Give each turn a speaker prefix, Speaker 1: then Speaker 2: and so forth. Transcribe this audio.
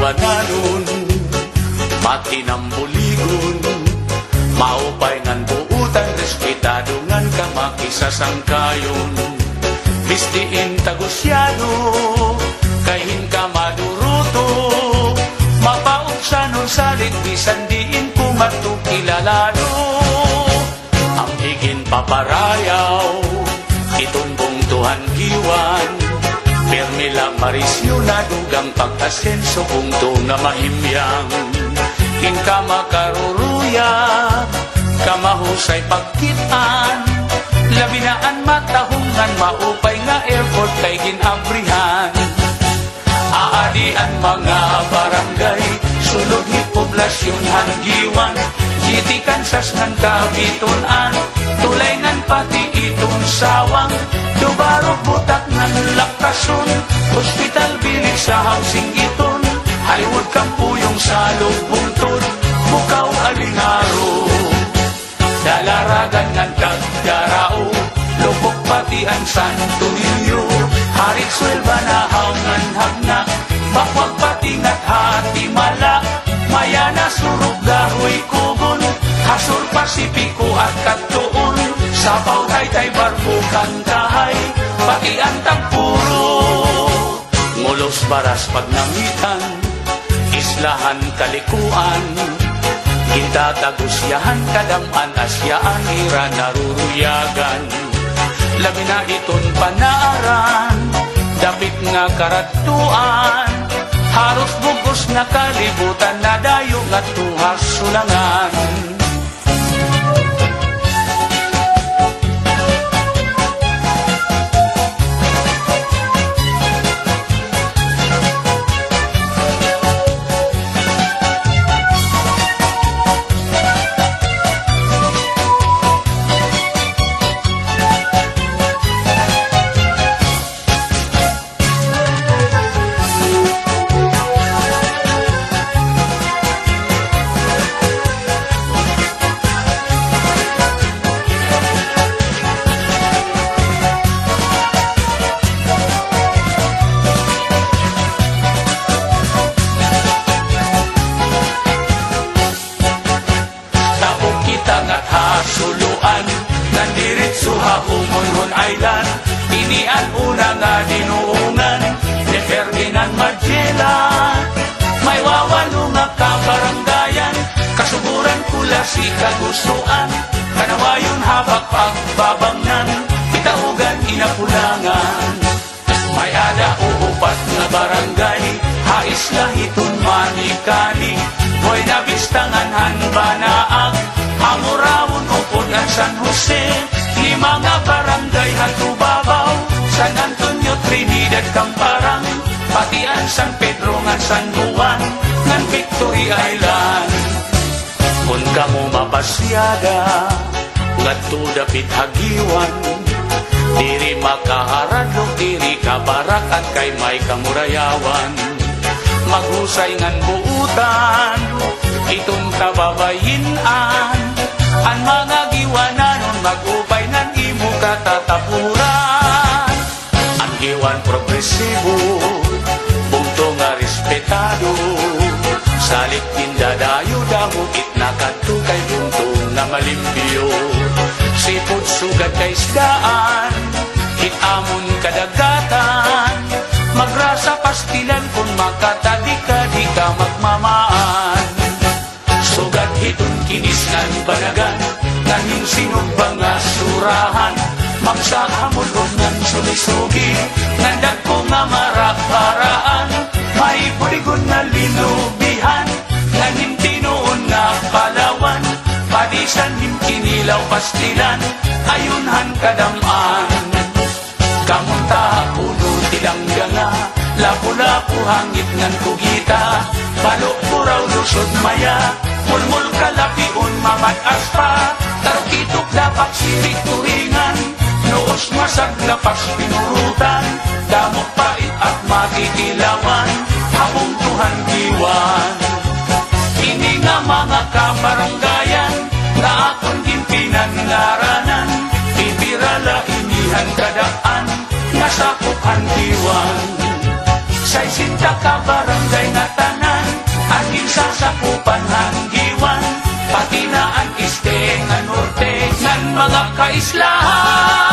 Speaker 1: giwananon, matinambuligon, maupay ngan buutan, respetado ngan kamakisasangkayon. Bistiin tagusyado, kahin ka maduruto, mapauksanon sa ligbisan diin kumatukilalado. Ang higin paparayaw, itumbong tuhan giwan, permila marisyo na dugang pag-asenso punto nga mahimyang. Inka makaruruya, kamahusay pagkitaan, labinaan matahungan, maupay nga airport kay ginabrihan. Aadian mga barangay, sulod ni poblasyon hanggiwan, jitikan sas ngan kabitunan, tulay ngan pati itong sawang, dubarok butak ngan lakason, hospital bilik sa housing iton, Highwood kampuyong sa lubungtod, bukaw alingaro, dalaragan ngan kagdarao, lubok pati ang Santo Niño, harit swelba na haungan hagna, bakwag pati ngat hati mala, mayana surug gahoy kubon, hasur Pasipiko at katuon, sabaw tay barko kantahay, pati ang tagpuro, ngulos baras pagnamitan, islahan kalikuan, gintatagusyahan kadaman asyaan ira naruruyagan, labi na iton panaaran, dapit nga karatuan, haros bugos na kalibutan na dayo nga tuhas sulangan. Suluan, nandiritso ha Umonhon Island, tinian una nga dinuungan, ni Ferdinand Magellan. May wawalo nga kabaranggayan, kasuburan kula si kagustuan, kanawayon habak pagbabangnan, pitaugan inapulangan. May ada uupat nga barangay, hais lahiton manikani, boy nabistangan hanbanaag, Hamurawon upod ang San Jose, lima nga barangay hatubabaw, San Antonio, Trinidad, Camparang, pati ang San Pedro nga San Juan, ngan Victory Island. Kung kamo mapasyada, ngadto dapit hagiwan, diri makaharadlog, diri kabarakan kay may kamurayawan, maghusay ngan buutan, itong kababayinan, ang mga giwananon mag-upay ng imo katatapuran. Ang giwan progresibo, bungto nga respetado, salit indadayo damo itnakadto kay bungto nga malimpyo. Sipod sugat kay isdaan, hitamon kadagatan, magrasa pastilan kung makatadi ka magmamaan. Sugat hitun kinis nan banagan, nanging sinugbang nga surahan, magsakamulog ng sulisugi, nandag ko nga maraparaan, may puligon na linubihan, nanging tinuon nga palawan, padisan himkinilaw pastilan, ayunhan kadamaan. Kamunta puno tilangganga, lapu-lapu hangit ngan kugita, balok puraw lusod maya, mulmul kalapiun mamad aspa, tarkitok dapat silik turingan, noos masag lapas pinurutan, damok pait at matitilawan, habong Tuhan diwan. Ini nga mga kabaranggayan, na akong gimpinan ngaranan, pipirala inihan kadaan, nasakop ang diwan. Say sinta ka barangay nga tanan, sasakupan hanggiwan, pati na ang iste nga norte, ng mga kaislahan.